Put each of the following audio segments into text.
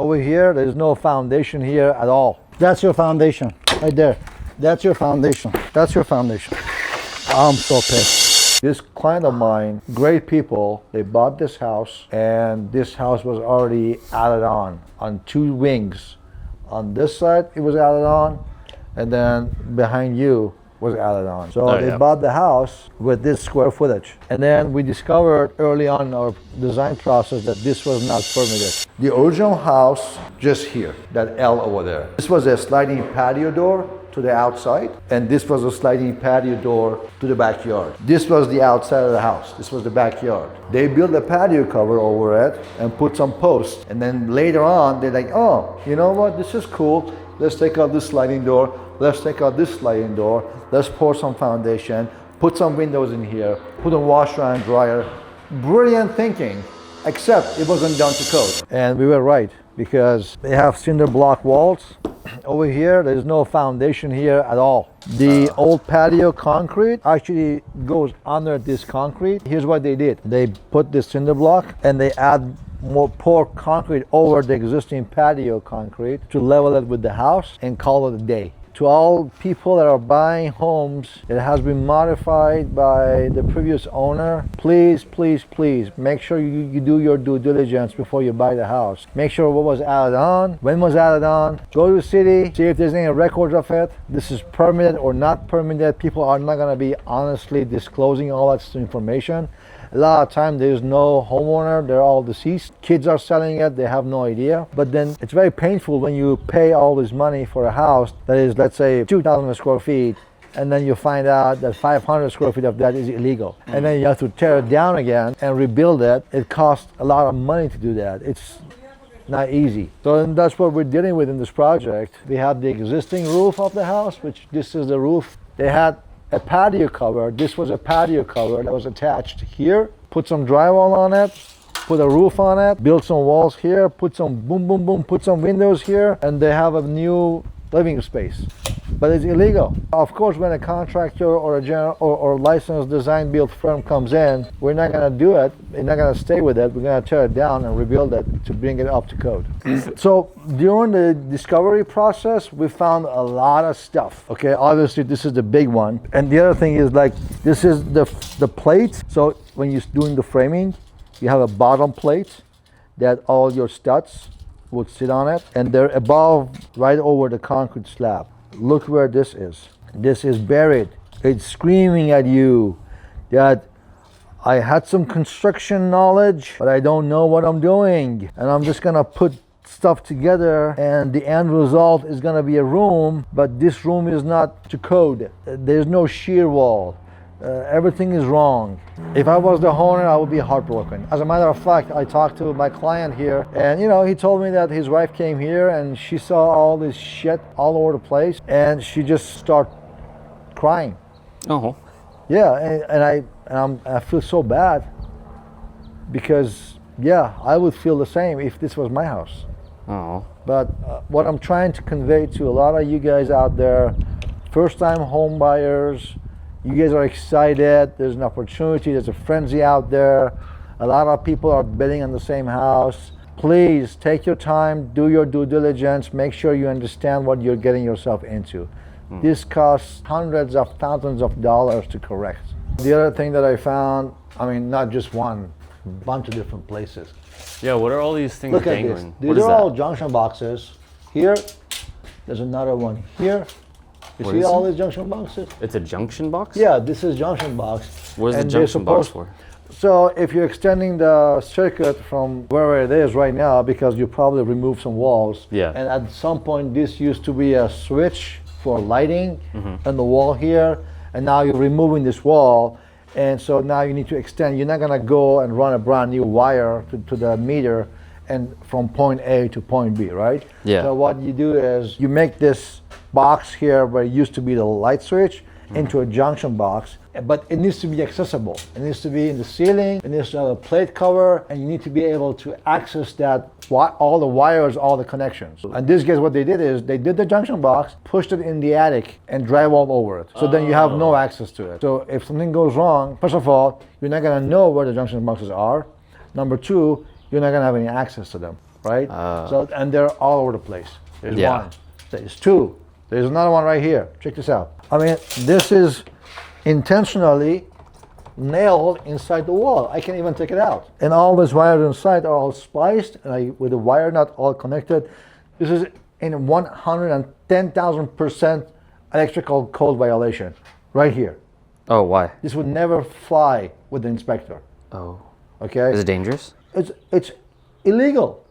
Over here, there's no foundation here at all. That's your foundation, right there. That's your foundation. That's your foundation. I'm so pissed. This client of mine, great people, they bought this house, and this house was already added on 2 wings. On this side, it was added on, and then behind you was added on. So they bought the house with this square footage. And then we discovered early on in our design process that this was not permitted. The original house, just here, that L over there. This was a sliding patio door to the outside, and this was a sliding patio door to the backyard. This was the outside of the house. This was the backyard. They built a patio cover over it and put some posts. And then later on, they're like, oh, you know what? This is cool. Let's take out this sliding door. Let's take out this sliding door. Let's pour some foundation, put some windows in here, put a washer and dryer. Brilliant thinking, except it wasn't done to code. And we were right, because they have cinder block walls. Over here, there's no foundation here at all. The old patio concrete actually goes under this concrete. Here's what they did. They put this cinder block and they add pour concrete over the existing patio concrete to level it with the house and call it a day. To all people that are buying homes that has been modified by the previous owner, please, please, please make sure you do your due diligence before you buy the house. Make sure what was added on, when was added on. Go to the city, see if there's any records of it. This is permitted or not permitted. People are not going to be honestly disclosing all that information. A lot of time there's no homeowner, they're all deceased. Kids are selling it, they have no idea. But then it's very painful when you pay all this money for a house that is, let's say, 2,000 square feet, and then you find out that 500 square feet of that is illegal. And then you have to tear it down again and rebuild it. It costs a lot of money to do that. It's not easy. So that's what we're dealing with in this project. We have the existing roof of the house, which this is the roof. They had a patio cover. This was a patio cover that was attached here. Put some drywall on it, put a roof on it, build some walls here, put some boom, boom, boom, put some windows here, and they have a new living space. But it's illegal. Of course, when a contractor or a general or licensed design build firm comes in, we're not going to do it. We're not going to stay with it. We're going to tear it down and rebuild it to bring it up to code. So during the discovery process, we found a lot of stuff. Okay, obviously this is the big one. And the other thing is, like, this is the plate. So when you're doing the framing, you have a bottom plate that all your studs would sit on it, and they're above, right over the concrete slab. Look where this is. This is buried. It's screaming at you that I had some construction knowledge, but I don't know what I'm doing. And I'm just gonna put stuff together, and the end result is gonna be a room, but this room is not to code. There's no shear wall. Everything is wrong. If I was the owner, I would be heartbroken. As a matter of fact, I talked to my client here, and he told me that his wife came here and she saw all this shit all over the place, and she just started crying. Oh. Yeah, and I feel so bad, because yeah, I would feel the same if this was my house. Oh. But what I'm trying to convey to a lot of you guys out there, first-time home buyers, you guys are excited. There's an opportunity. There's a frenzy out there. A lot of people are bidding on the same house. Please take your time, do your due diligence, make sure you understand what you're getting yourself into. This costs hundreds of thousands of dollars to correct. The other thing that I found, I mean, not just one, a bunch of different places. Yeah, what are all these things Look dangling? at this. These are all junction boxes. Here, there's another one here. You see all these junction boxes? It's a junction box? Yeah, this is junction box. What is the junction box for? So if you're extending the circuit from where it is right now, because you probably removed some walls, yeah, and at some point this used to be a switch for lighting on the wall here, and now you're removing this wall, and so now you need to extend. You're not gonna go and run a brand new wire to the meter and from point A to point B, right? Yeah. So what you do is you make this box here where it used to be the light switch into a junction box, but it needs to be accessible. It needs to be in the ceiling, it needs to have a plate cover, and you need to be able to access that, all the wires, all the connections. And these guys, what they did is they did the junction box, pushed it in the attic, and drywalled over it. So then you have no access to it. So if something goes wrong, first of all, you're not gonna know where the junction boxes are. Number two, you're not gonna have any access to them. right? So, and they're all over the place. There's Yeah. one, there's two, there's another one right here. Check this out. I mean, this is intentionally nailed inside the wall. I can't even take it out. And all these wires inside are all spliced, and with the wire not all connected. This is in 110,000% electrical code violation right here. Oh, why? This would never fly with the inspector. Oh. Okay? Is it dangerous? It's illegal.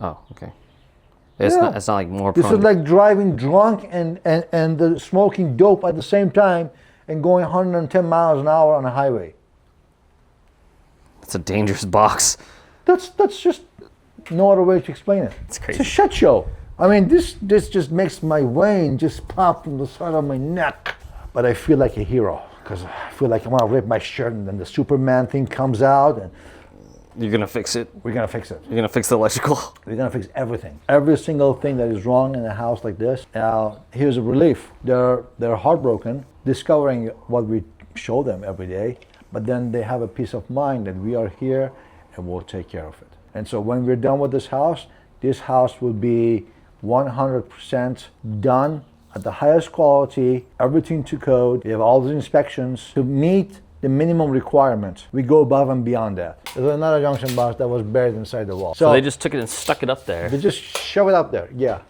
Oh, okay. It's Yeah. not. It's not like more. This prone is like driving drunk and smoking dope at the same time and going 110 miles an hour on a highway. It's a dangerous box. That's just no other way to explain it. It's It's crazy. a shit show. I mean, this just makes my vein just pop from the side of my neck. But I feel like a hero because I feel like I'm gonna rip my shirt and then the Superman thing comes out and You're gonna fix it. we're gonna fix it. You're gonna fix the electrical. We're gonna fix everything. Every single thing that is wrong in a house like this. Now, here's a relief. They're heartbroken discovering what we show them every day, but then they have a peace of mind that we are here and we'll take care of it. And so when we're done with this house will be 100% done at the highest quality, everything to code. We have all the inspections to meet the minimum requirements. We go above and beyond that. There's another junction box that was buried inside the wall. So they just took it and stuck it up there. They just shove it up there. Yeah.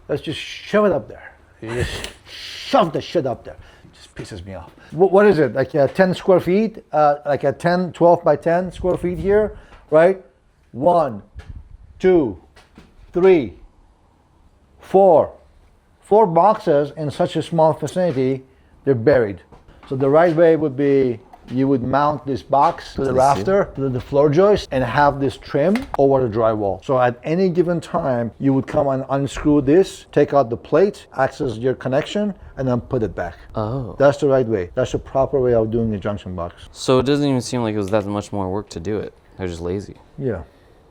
Let's just shove it up there. You just shove the shit up there. It just pisses me off. What is it? Like 10 square feet? Like a 12 by 10 square feet here, right? 1, 2, 3, 4. 4 boxes in such a small vicinity, they're buried. So the right way would be you would mount this box to the rafter, to the floor joist, and have this trim over the drywall. So at any given time, you would come and unscrew this, take out the plate, access your connection, and then put it back. Oh. That's the right way. That's the proper way of doing the junction box. So it doesn't even seem like it was that much more work to do it. They're just lazy. Yeah.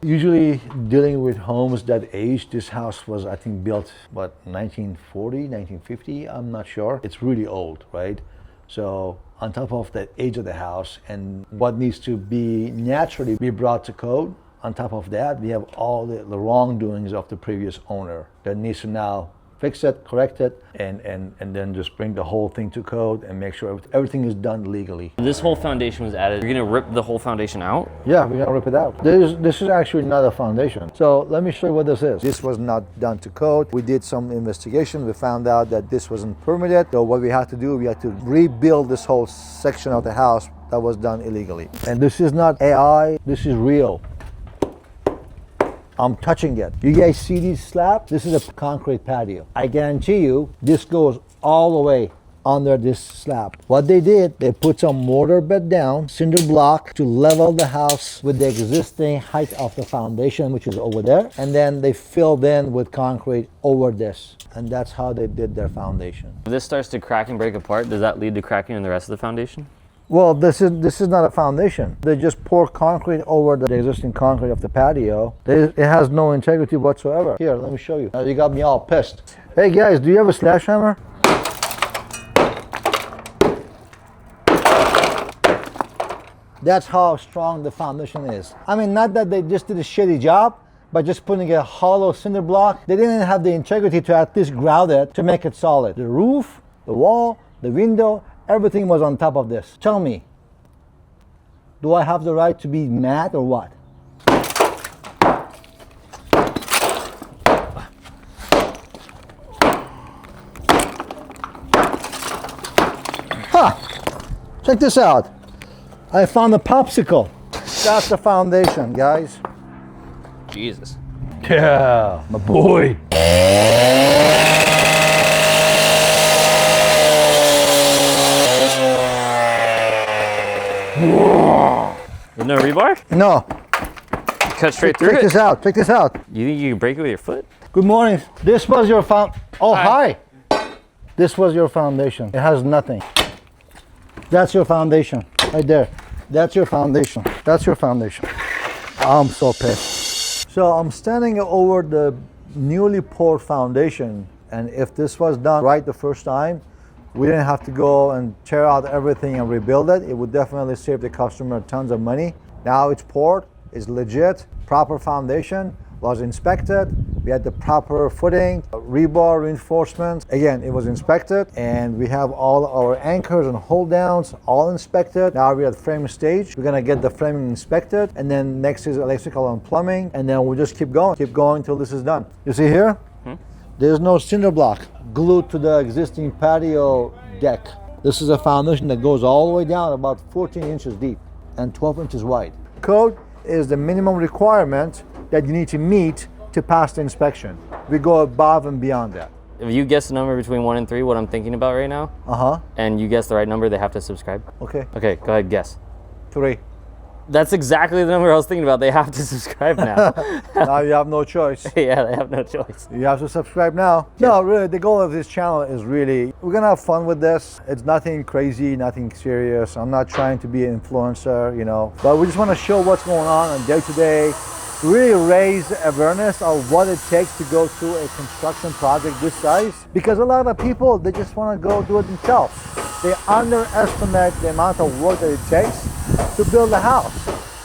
Usually dealing with homes that age, this house was, I think, built, 1940, 1950? I'm not sure. It's really old, right? So on top of the age of the house and what needs to be naturally be brought to code, on top of that, we have all the wrongdoings of the previous owner that needs to now fix it, correct it, and then just bring the whole thing to code and make sure everything is done legally. This whole foundation was added. You're gonna rip the whole foundation out? Yeah, we're gonna rip it out. This is actually not a foundation. So let me show you what this is. This was not done to code. We did some investigation. We found out that this wasn't permitted. So what we had to do, we had to rebuild this whole section of the house that was done illegally. And this is not AI, this is real. I'm touching it. You guys see these slabs? This is a concrete patio. I guarantee you, this goes all the way under this slab. What they did, they put some mortar bed down, cinder block to level the house with the existing height of the foundation, which is over there. And then they filled in with concrete over this. And that's how they did their foundation. If this starts to crack and break apart, does that lead to cracking in the rest of the foundation? Well, this is not a foundation. They just pour concrete over the existing concrete of the patio. It has no integrity whatsoever. Here, let me show you. You got me all pissed. Hey guys, do you have a slash hammer? That's how strong the foundation is. I mean, not that they just did a shitty job, but just putting a hollow cinder block. They didn't have the integrity to at least grout it to make it solid. The roof, the wall, the window, everything was on top of this. Tell me, do I have the right to be mad or what? Check this out. I found a popsicle. That's the foundation, guys. Jesus. Yeah, my boy. There's no rebar? No. Cut straight through Check it? this out. Check this out. You think you can break it with your foot? Good morning. This was your Oh, Hi. hi. This was your foundation. It has nothing. That's your foundation, right there. That's your foundation. That's your foundation. I'm so pissed. So I'm standing over the newly poured foundation, and if this was done right the first time, we didn't have to go and tear out everything and rebuild it. It would definitely save the customer tons of money. Now it's poured, it's legit, proper foundation. was inspected. We had the proper footing, rebar reinforcements. Again, it was inspected, and we have all our anchors and hold downs all inspected. Now we're at framing stage. We're gonna get the framing inspected, and then next is electrical and plumbing, and then we'll just keep going till this is done. You see here? There's no cinder block glued to the existing patio deck. This is a foundation that goes all the way down about 14 inches deep and 12 inches wide. Code is the minimum requirement that you need to meet to pass the inspection. We go above and beyond that. If you guess the number between 1 and 3, what I'm thinking about right now, and you guess the right number, they have to subscribe. Okay. Okay, go ahead, guess. 3. That's exactly the number I was thinking about. They have to subscribe now. Now you have no choice. Yeah, they have no choice. You have to subscribe now. No, really, the goal of this channel is really, we're gonna have fun with this. It's nothing crazy, nothing serious. I'm not trying to be an influencer, you know, but we just wanna show what's going on day to day, really raise awareness of what it takes to go through a construction project this size. Because a lot of people, they just wanna go do it themselves. They underestimate the amount of work that it takes to build a house,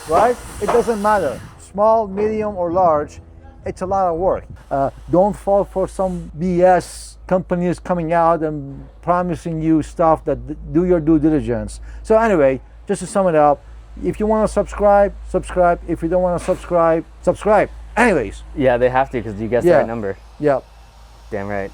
right? It doesn't matter, small, medium, or large, it's a lot of work. Don't fall for some BS companies coming out and promising you stuff that do your due diligence. So anyway, just to sum it up, if you want to subscribe, subscribe. If you don't want to subscribe, subscribe. Anyways. Yeah, they have to because you guessed the right number. Yeah. Damn right.